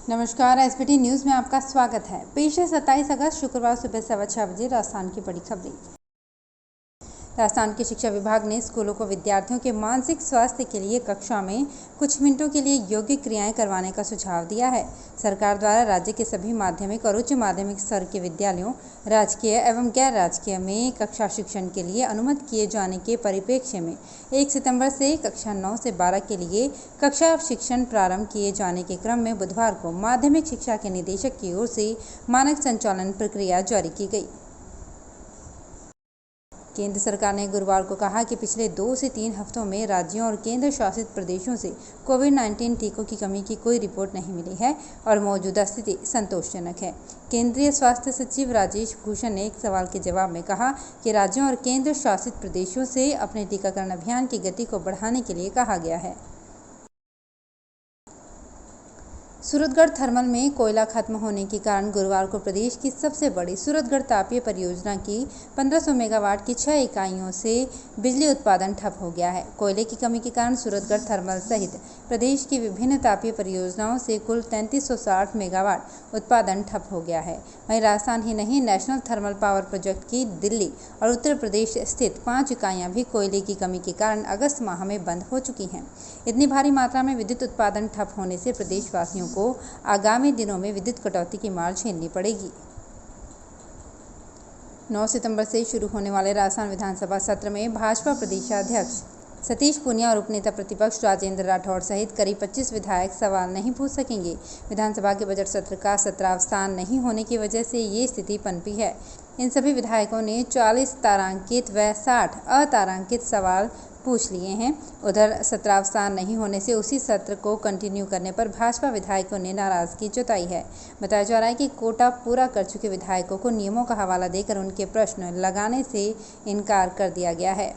नमस्कार, SBT news में आपका स्वागत है। पेश है 27 अगस्त शुक्रवार सुबह 6:15 बजे राजस्थान की बड़ी खबरें। राजस्थान के शिक्षा विभाग ने स्कूलों को विद्यार्थियों के मानसिक स्वास्थ्य के लिए कक्षा में कुछ मिनटों के लिए योग्य क्रियाएं करवाने का सुझाव दिया है। सरकार द्वारा राज्य के सभी माध्यमिक और उच्च माध्यमिक स्तर के विद्यालयों, राजकीय एवं गैर राजकीय में कक्षा शिक्षण के लिए अनुमति किए जाने के परिप्रेक्ष्य में 1 सितंबर से कक्षा 9 से 12 के लिए कक्षा शिक्षण प्रारंभ किए जाने के क्रम में बुधवार को माध्यमिक शिक्षा के निदेशक की ओर से मानक संचालन प्रक्रिया जारी की गई। केंद्र सरकार ने गुरुवार को कहा कि पिछले 2 से 3 हफ्तों में राज्यों और केंद्र शासित प्रदेशों से कोविड-19 टीकों की कमी की कोई रिपोर्ट नहीं मिली है और मौजूदा स्थिति संतोषजनक है। केंद्रीय स्वास्थ्य सचिव राजेश भूषण ने एक सवाल के जवाब में कहा कि राज्यों और केंद्र शासित प्रदेशों से अपने टीकाकरण अभियान की गति को बढ़ाने के लिए कहा गया है। सूरतगढ़ थर्मल में कोयला खत्म होने के कारण गुरुवार को प्रदेश की सबसे बड़ी सूरतगढ़ तापीय परियोजना की 1500 मेगावाट की 6 इकाइयों से बिजली उत्पादन ठप हो गया है। कोयले की कमी के कारण सूरतगढ़ थर्मल सहित प्रदेश की विभिन्न तापीय परियोजनाओं से कुल 3360 मेगावाट उत्पादन ठप हो गया है। वहीं राजस्थान ही नहीं, नेशनल थर्मल पावर प्रोजेक्ट की दिल्ली और उत्तर प्रदेश स्थित 5 इकाइयां भी कोयले की कमी के कारण अगस्त माह में बंद हो चुकी हैं। इतनी भारी मात्रा में विद्युत उत्पादन ठप होने से प्रदेशवासियों को आगामी दिनों में विद्युत कटौती की मार झेलनी पड़ेगी। 9 सितंबर से शुरू होने वाले राजस्थान विधानसभा सत्र में भाजपा प्रदेशाध्यक्ष सतीश पूनिया और उपनेता प्रतिपक्ष राजेंद्र राठौड़ सहित करीब 25 विधायक सवाल नहीं पूछ सकेंगे। विधानसभा के बजट सत्र का सत्रावसान नहीं होने की वजह से ये स्थिति पनपी है। इन सभी विधायकों ने 40 तारांकित व 60 अतारांकित सवाल पूछ लिए हैं। उधर सत्रावसान नहीं होने से उसी सत्र को कंटिन्यू करने पर भाजपा विधायकों ने नाराजगी जताई है। बताया जा रहा है कि कोटा पूरा कर चुके विधायकों को नियमों का हवाला देकर उनके प्रश्न लगाने से इनकार कर दिया गया है।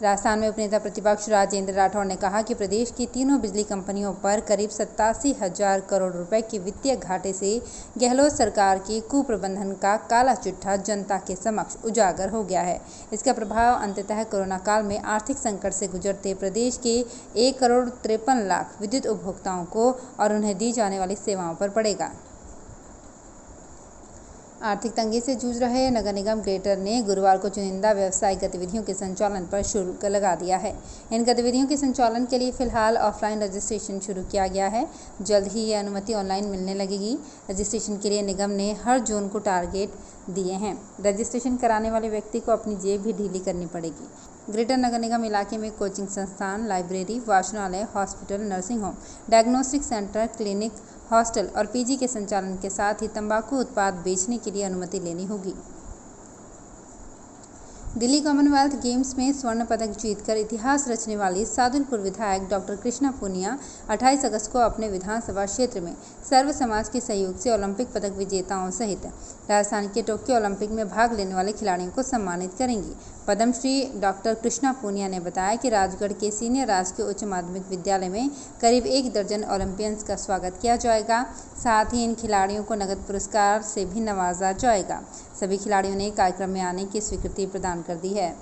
राजस्थान में उपनेता प्रतिपक्ष राजेंद्र राठौड़ ने कहा कि प्रदेश की तीनों बिजली कंपनियों पर करीब 87,000 करोड़ रुपए के वित्तीय घाटे से गहलोत सरकार के कुप्रबंधन का काला चिट्ठा जनता के समक्ष उजागर हो गया है। इसका प्रभाव अंततः कोरोना काल में आर्थिक संकट से गुजरते प्रदेश के 1,53,00,000 विद्युत उपभोक्ताओं को और उन्हें दी जाने वाली सेवाओं पर पड़ेगा। आर्थिक तंगी से जूझ रहे नगर निगम ग्रेटर ने गुरुवार को चुनिंदा व्यावसायिक गतिविधियों के संचालन पर शुल्क लगा दिया है। इन गतिविधियों के संचालन के लिए फिलहाल ऑफलाइन रजिस्ट्रेशन शुरू किया गया है। जल्द ही ये अनुमति ऑनलाइन मिलने लगेगी। रजिस्ट्रेशन के लिए निगम ने हर जोन को टारगेट दिए हैं। रजिस्ट्रेशन कराने वाले व्यक्ति को अपनी जेब भी ढीली करनी पड़ेगी। ग्रेटर नगर निगम इलाके में कोचिंग संस्थान, लाइब्रेरी, वाचनालय, hospital, nursing home, diagnostic centre, clinic, hostel और पीजी के संचालन के साथ ही तंबाकू उत्पाद बेचने के लिए अनुमति लेनी होगी। दिल्ली कॉमनवेल्थ गेम्स में स्वर्ण पदक जीतकर इतिहास रचने वाली सादुलपुर विधायक डॉक्टर कृष्णा पूनिया 28 अगस्त को अपने विधानसभा क्षेत्र में सर्व समाज के सहयोग से ओलंपिक पदक विजेताओं सहित राजस्थान के टोक्यो ओलंपिक में भाग लेने वाले खिलाड़ियों को सम्मानित करेंगी। पद्मश्री डॉक्टर कृष्णा पूनिया ने बताया कि राजगढ़ के सीनियर राजकीय उच्च माध्यमिक विद्यालय में करीब 1 दर्जन ओलंपियंस का स्वागत किया जाएगा। साथ ही इन खिलाड़ियों को नगद पुरस्कार से भी नवाजा जाएगा। सभी खिलाड़ियों ने कार्यक्रम में आने की स्वीकृति प्रदान कर दी है।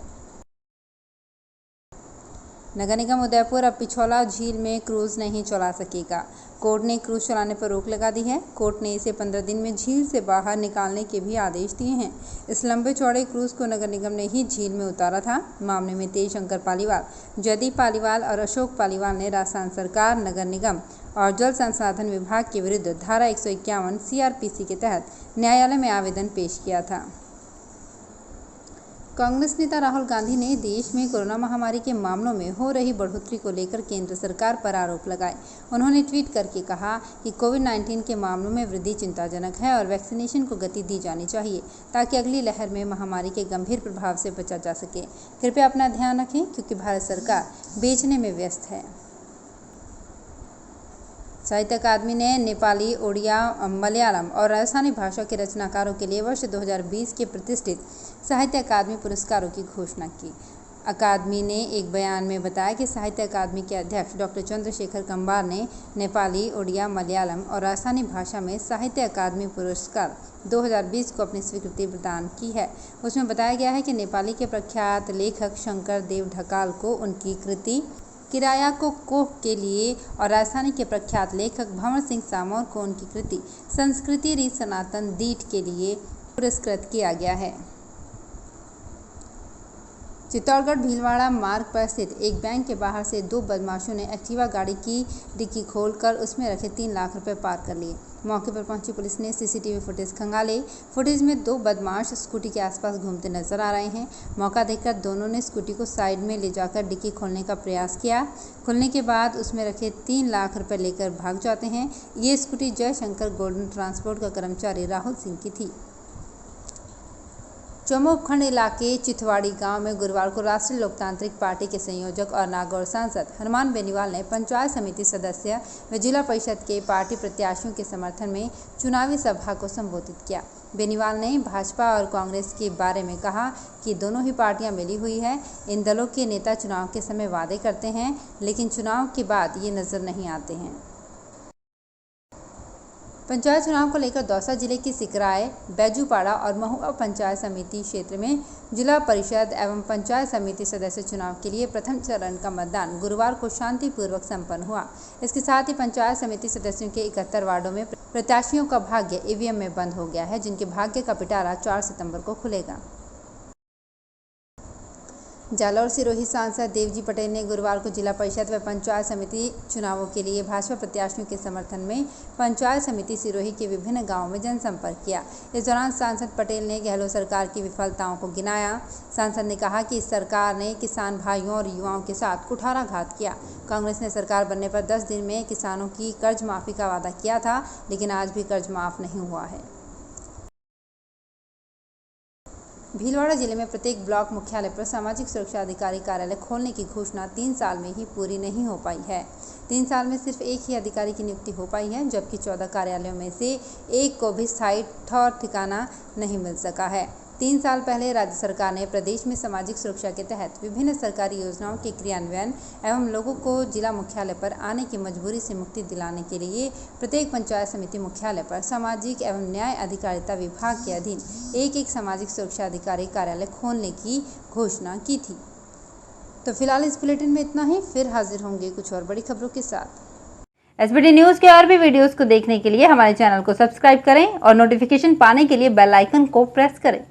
नगर निगम उदयपुर अब पिछौला झील में क्रूज नहीं चला सकेगा। कोर्ट ने क्रूज चलाने पर रोक लगा दी है। कोर्ट ने इसे 15 दिन में झील से बाहर निकालने के भी आदेश दिए हैं। इस लंबे चौड़े क्रूज को नगर निगम ने ही झील में उतारा था। मामले में तेज शंकर पालीवाल, जयदीप पालीवाल और अशोक पालीवाल ने राजस्थान सरकार, नगर निगम और जल संसाधन विभाग के विरुद्ध धारा 151 CRPC के तहत न्यायालय में आवेदन पेश किया था। कांग्रेस नेता राहुल गांधी ने देश में कोरोना महामारी के मामलों में हो रही बढ़ोतरी को लेकर केंद्र सरकार पर आरोप लगाए। उन्होंने ट्वीट करके कहा कि कोविड-19 के मामलों में वृद्धि चिंताजनक है और वैक्सीनेशन को गति दी जानी चाहिए ताकि अगली लहर में महामारी के गंभीर प्रभाव से बचा जा सके। कृपया अपना ध्यान रखें क्योंकि भारत सरकार बेचने में व्यस्त है। साहित्य अकादमी ने नेपाली, ओडिया, मलयालम और राजस्थानी भाषा के रचनाकारों के लिए वर्ष 2020 के प्रतिष्ठित साहित्य अकादमी पुरस्कारों की घोषणा की। अकादमी ने एक बयान में बताया कि साहित्य अकादमी के अध्यक्ष डॉक्टर चंद्रशेखर कंबार ने नेपाली, ओडिया, मलयालम और राजस्थानी भाषा में साहित्य अकादमी पुरस्कार 2020 को अपनी स्वीकृति प्रदान की है। उसमें बताया गया है कि नेपाली के प्रख्यात लेखक शंकर देव ढकाल को उनकी कृति किराया को कोह के लिए और राजस्थानी के प्रख्यात लेखक भंवर सिंह सामोर को उनकी कृति संस्कृति री सनातन दीठ के लिए पुरस्कृत किया गया है। चित्तौड़गढ़ भीलवाड़ा मार्ग पर स्थित एक बैंक के बाहर से 2 बदमाशों ने एक्टिवा गाड़ी की डिक्की खोलकर उसमें रखे 3 लाख रुपए पार कर लिए। मौके पर पहुंची पुलिस ने सीसीटीवी फुटेज खंगाले। फुटेज में 2 बदमाश स्कूटी के आसपास घूमते नजर आ रहे हैं। मौका देखकर दोनों ने स्कूटी को साइड में ले जाकर डिक्की खोलने का प्रयास किया। खुलने के बाद उसमें रखे 3 लाख रुपए लेकर भाग जाते हैं। ये स्कूटी जयशंकर गोल्डन ट्रांसपोर्ट का कर्मचारी राहुल सिंह की थी। चौमो उपखंड इलाके चिथवाड़ी गांव में गुरुवार को राष्ट्रीय लोकतांत्रिक पार्टी के संयोजक और नागौर सांसद हनुमान बेनीवाल ने पंचायत समिति सदस्य व जिला परिषद के पार्टी प्रत्याशियों के समर्थन में चुनावी सभा को संबोधित किया। बेनीवाल ने भाजपा और कांग्रेस के बारे में कहा कि दोनों ही पार्टियां मिली हुई है। इन दलों के नेता चुनाव के समय वादे करते हैं, लेकिन चुनाव के बाद ये नजर नहीं आते हैं। पंचायत चुनाव को लेकर दौसा जिले की सिकराय, बैजूपाड़ा और महुआ पंचायत समिति क्षेत्र में जिला परिषद एवं पंचायत समिति सदस्य चुनाव के लिए प्रथम चरण का मतदान गुरुवार को शांतिपूर्वक संपन्न हुआ। इसके साथ ही पंचायत समिति सदस्यों के 71 वार्डों में प्रत्याशियों का भाग्य ईवीएम में बंद हो गया है, जिनके भाग्य का पिटारा 4 सितंबर को खुलेगा। जालौर सिरोही सांसद देवजी पटेल ने गुरुवार को जिला परिषद व पंचायत समिति चुनावों के लिए भाजपा प्रत्याशियों के समर्थन में पंचायत समिति सिरोही के विभिन्न गांवों में जनसंपर्क किया। इस दौरान सांसद पटेल ने गहलोत सरकार की विफलताओं को गिनाया। सांसद ने कहा कि इस सरकार ने किसान भाइयों और युवाओं के साथ कुठाराघात किया। कांग्रेस ने सरकार बनने पर 10 दिन में किसानों की कर्ज माफी का वादा किया था, लेकिन आज भी कर्ज माफ नहीं हुआ है। भीलवाड़ा जिले में प्रत्येक ब्लॉक मुख्यालय पर सामाजिक सुरक्षा अधिकारी कार्यालय खोलने की घोषणा 3 साल में ही पूरी नहीं हो पाई है। 3 साल में सिर्फ एक ही अधिकारी की नियुक्ति हो पाई है, जबकि 14 कार्यालयों में से एक को भी स्थायी ठौर ठिकाना नहीं मिल सका है। 3 साल पहले राज्य सरकार ने प्रदेश में सामाजिक सुरक्षा के तहत विभिन्न सरकारी योजनाओं के क्रियान्वयन एवं लोगों को जिला मुख्यालय पर आने की मजबूरी से मुक्ति दिलाने के लिए प्रत्येक पंचायत समिति मुख्यालय पर सामाजिक एवं न्याय अधिकारिता विभाग के अधीन एक सामाजिक सुरक्षा अधिकारी कार्यालय खोलने की घोषणा की थी। तो फिलहाल इस बुलेटिन में इतना ही। फिर हाजिर होंगे कुछ और बड़ी खबरों के साथ। एसबीटी न्यूज के और भी वीडियोस को देखने के लिए हमारे चैनल को सब्सक्राइब करें और नोटिफिकेशन पाने के लिए बेल आइकन को प्रेस करें।